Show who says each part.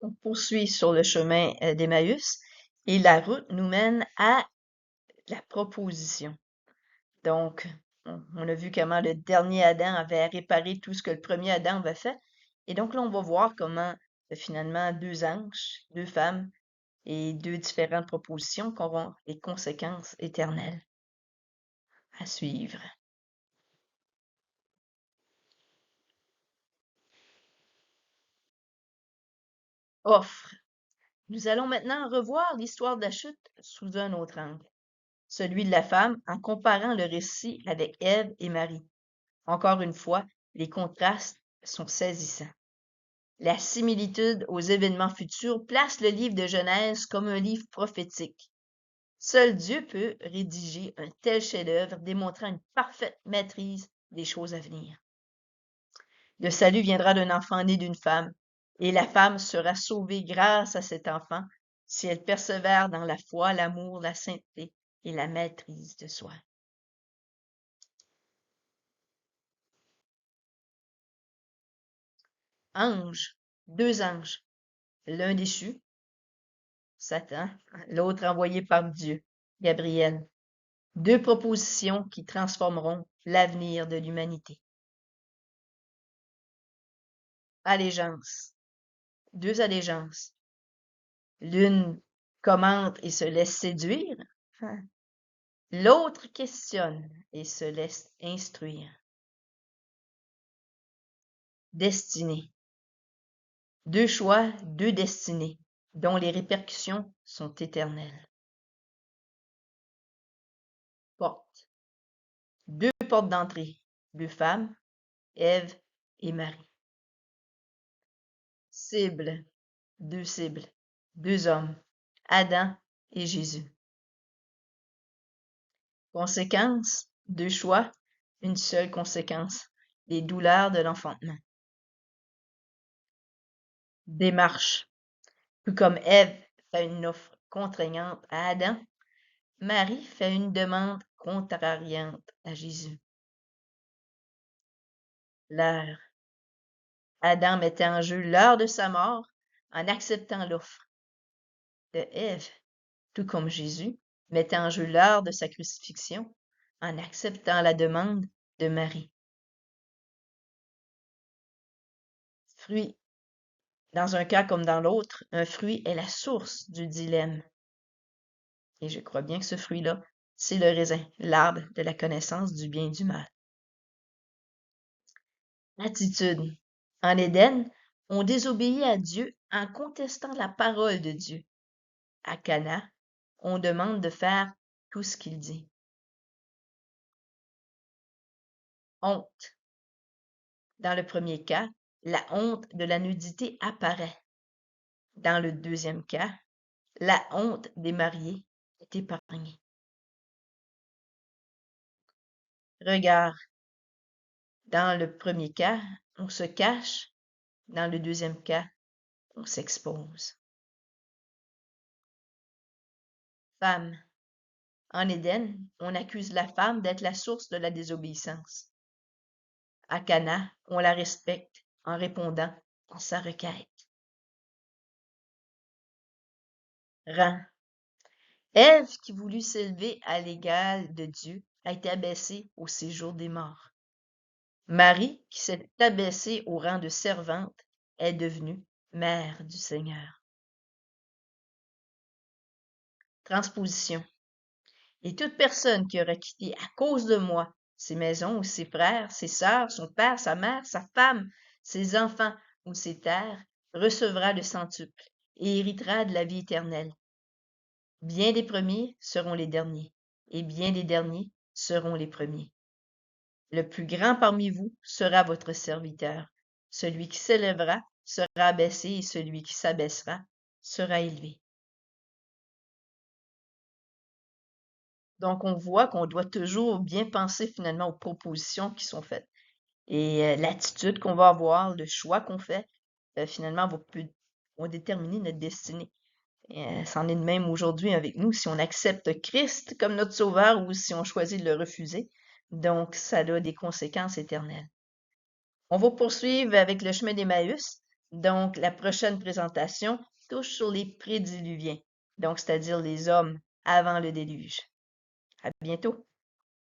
Speaker 1: On poursuit sur le chemin d'Emmaüs et la route nous mène à la proposition. Donc, on a vu comment le dernier Adam avait réparé tout ce que le premier Adam avait fait. Et donc là, on va voir comment finalement deux anges, deux femmes et deux différentes propositions auront des conséquences éternelles à suivre. Offre. Nous allons maintenant revoir l'histoire de la chute sous un autre angle, celui de la femme en comparant le récit avec Ève et Marie. Encore une fois, les contrastes sont saisissants. La similitude aux événements futurs place le livre de Genèse comme un livre prophétique. Seul Dieu peut rédiger un tel chef-d'œuvre démontrant une parfaite maîtrise des choses à venir. Le salut viendra d'un enfant né d'une femme, et la femme sera sauvée grâce à cet enfant si elle persévère dans la foi, l'amour, la sainteté et la maîtrise de soi. Anges, deux anges, l'un déchu, Satan, l'autre envoyé par Dieu, Gabriel. Deux propositions qui transformeront l'avenir de l'humanité. Allégeance. Deux allégeances. L'une commente et se laisse séduire. L'autre questionne et se laisse instruire. Destinée. Deux choix, deux destinées, dont les répercussions sont éternelles. Porte. Deux portes d'entrée. Deux femmes, Ève et Marie. Cible. Deux cibles. Deux hommes, Adam et Jésus. Conséquence, deux choix, une seule conséquence, les douleurs de l'enfantement. Démarche. Tout comme Ève fait une offre contraignante à Adam, Marie fait une demande contrariante à Jésus. L'heure. Adam mettait en jeu l'heure de sa mort en acceptant l'offre de Ève, tout comme Jésus mettait en jeu l'heure de sa crucifixion en acceptant la demande de Marie. Fruit. Dans un cas comme dans l'autre, un fruit est la source du dilemme. Et je crois bien que ce fruit-là, c'est le raisin, l'arbre de la connaissance du bien et du mal. Attitude. En Éden, on désobéit à Dieu en contestant la parole de Dieu. À Cana, on demande de faire tout ce qu'il dit. Honte. Dans le premier cas, la honte de la nudité apparaît. Dans le deuxième cas, la honte des mariés est épargnée. Regard. Dans le premier cas, on se cache. Dans le deuxième cas, on s'expose. Femme. En Éden, on accuse la femme d'être la source de la désobéissance. À Cana, on la respecte en répondant à sa requête. Rang. Ève, qui voulut s'élever à l'égal de Dieu, a été abaissée au séjour des morts. Marie, qui s'est abaissée au rang de servante, est devenue mère du Seigneur. Transposition. Et toute personne qui aura quitté à cause de moi ses maisons ou ses frères, ses sœurs, son père, sa mère, sa femme, ses enfants ou ses terres, recevra le centuple et héritera de la vie éternelle. Bien des premiers seront les derniers, et bien des derniers seront les premiers. Le plus grand parmi vous sera votre serviteur. Celui qui s'élèvera sera abaissé, et celui qui s'abaissera sera élevé. Donc, on voit qu'on doit toujours bien penser finalement aux propositions qui sont faites. Et l'attitude qu'on va avoir, le choix qu'on fait, finalement, vont déterminer notre destinée. C'en est de même aujourd'hui avec nous, si on accepte Christ comme notre sauveur ou si on choisit de le refuser. Donc, ça a des conséquences éternelles. On va poursuivre avec le chemin d'Emmaüs Donc, la prochaine présentation touche sur les prédiluviens, donc c'est-à-dire les hommes avant le déluge. À bientôt.